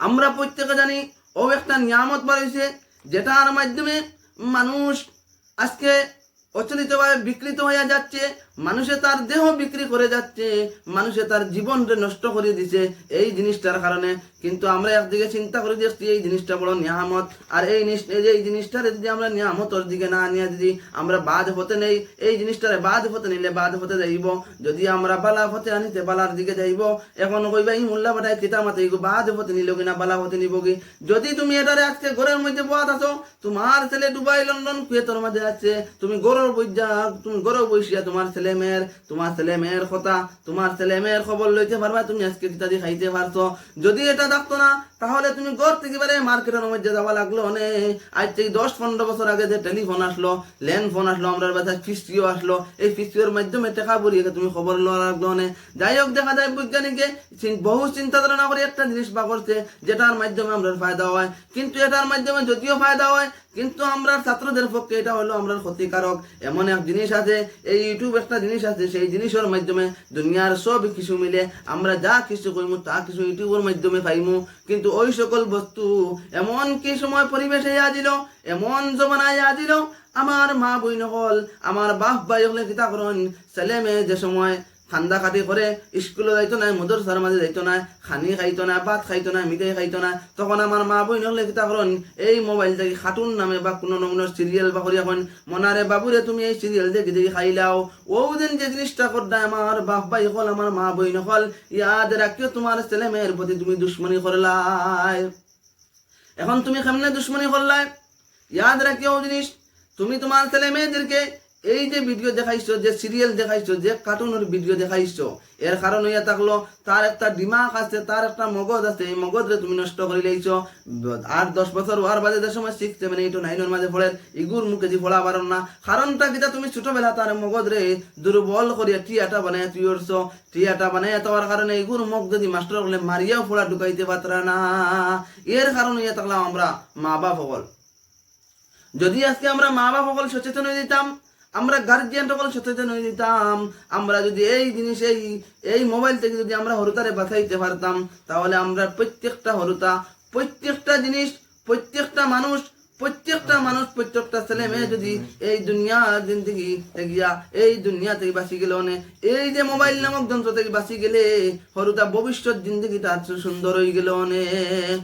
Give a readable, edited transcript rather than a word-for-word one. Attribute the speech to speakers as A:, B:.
A: আমরা প্রত্যেকে জানি ও একটা নিয়ামত বাড়িয়েছে, যেটার মাধ্যমে মানুষ আজকে অচলিতভাবে বিকৃত হয়ে যাচ্ছে, মানুষে তার দেহ বিক্রি করে যাচ্ছে, মানুষে তার জীবনকে নষ্ট করে দিছে এই জিনিসটার কারণে। কিন্তু আমরা একদিকে চিন্তা করে দেখছি এই জিনিসটা বড় নিয়ামত, আর এই জিনিসটার যদি আমরা নিয়ামতের দিকে না নিয়ে যদি আমরা বাদ হতে নেই, এই জিনিসটারে বাদ হতে নিলে বাদ হতে যাইব। যদি আমরা বালা হতে আনিতে বালার দিকে যাইব। এখন কইবা এই মোল্লা বাটায় কিতা মাতে বাদ হতে নিল কিনা বালা হতে নিব কি? যদি তুমি এটারে আজকে ঘরের মধ্যে বাদ আছো, তোমার ছেলে দুবাই লন্ডন কুয়েতের মধ্যে আছে, তুমি গরুর বইজা, তুমি গরু বইসিয়া তোমার ছেলে মেয়ের কথা, তোমার ছেলে মেয়ের খবর লইতে পারবা, তুমি আজকে ইত্যাদি খাইতে পারছো। যদি এটা থাকতো না, তাহলে তুমি ঘর থেকে বারে মার্কেটের মধ্যে যাওয়া লাগলো অনেক। আজ থেকে 10-15 বছর আগে যে টেলিফোন আসলো, ল্যান্ড ফোন আসলো, আমরা বাসায় ফিস্টিও আসলো, এই ফিস্টিওর মাধ্যমে টেকা বলিয়ে তুমি খবর লওয়া লাগলো অনেক। যাই হোক, দেখা যায় বৈজ্ঞানিকে বহু চিন্তা ধারণা করে একটা জিনিস বা করছে যেটার মাধ্যমে আমরা ফায়দা হয়। কিন্তু এটার মাধ্যমে যদিও ফায়দা হয়, কিন্তু আমরা ছাত্রদের পক্ষে এটা হলো আমরা ক্ষতিকারক। এমন এক জিনিস আছে, এই ইউটিউব একটা জিনিস আছে, সেই জিনিসের মাধ্যমে দুনিয়ার সব কিছু মিলে আমরা যা কিছু কইমু তা কিছু ইউটিউবের মাধ্যমে পাইমু। কিন্তু ওই সকল বস্তু এমন কি সময় পরিবেশে আজিল, এমন জমানায় আজিল, আমার মা বই নকল, আমার বাপ ভাই হলে কিতা করেন, ছেলে মেয়ে যে সময় ঠান্ডা খাটি করে স্কুলে যাইতো না, মদরসার মাঝে যাইতো না, খানি খাইতো না, ভাত খাইতো না, মিঠাই খাইতো না, তখন আমার মা বই নহলে কিতা করেন, এই মোবাইল থেকে খাটুন নামে বা কোনো নমুনার সিরিয়াল বা করি এখন মনারে বাবুরে তুমি এই সিরিয়াল দেখে দেখে খাইলাও। ও দিন যে জিনিসটা করতে আমার বাপ ভাই হল, আমার মা বই নকল, ইয়াদ রাখিও তোমার ছেলে মেয়ের প্রতি তুমি দুশ্মনী করলাই। এখন তুমি কেমনে দুশ্মনী করলাই? ইয়াদ রাখিও জিনিস, তুমি তোমার ছেলে মেয়েদেরকে এই যে ভিডিও দেখাইছো, যে সিরিয়াল দেখাইছো, যে কার্টুনের ভিডিও দেখাইছো, এর কারণ হইয়া থাকলো তার একটা দিমাগ আছে, তার একটা মগজ আছে, এই মগজরে তুমি নষ্ট করে লাইছো। 8-10 বছর হওয়ার বাদে যে সময় 6, 7, 8, 9 মাঝে পড়ে ইগুর মুখে যে পড়া পারো না। কারণটা কিটা, তুমি ছোটবেলা তার মগজরে দুর্বল করিয়া টিয়াটা বানায় তুই উঠছো, টিয়াটা বানায় তোমার কারণে ইগুর মুখ যদি মাস্টার বলে মারিয়াও পড়া ঢুকাইতে পারতরা না। এর কারণ হইয়া থাকলাম আমরা মা বাপ সকল। যদি আজকে আমরা মা বাপ সকল সচেতন হয়ে দিতাম, আমরা গার্জিয়ান সকল সচেতন হয়ে দিতাম, আমরা যদি এই জিনিস এই মোবাইল থেকে যদি আমরা হরুতারে বাঁচাইতে পারতাম, তাহলে আমরা প্রত্যেকটা হরুতা, প্রত্যেকটা জিনিস, প্রত্যেকটা মানুষ, প্রত্যেকটা ছেলে মেয়ে যদি এই দুনিয়া জিন্দিগি গিয়া এই দুনিয়া থেকে বাঁচি গেলে অনেক, এই যে মোবাইল নামক যন্ত্র থেকে বাঁচি গেলে হরুতা ভবিষ্যৎ জিন্দিগিটা সুন্দর হয়ে গেল অনেক।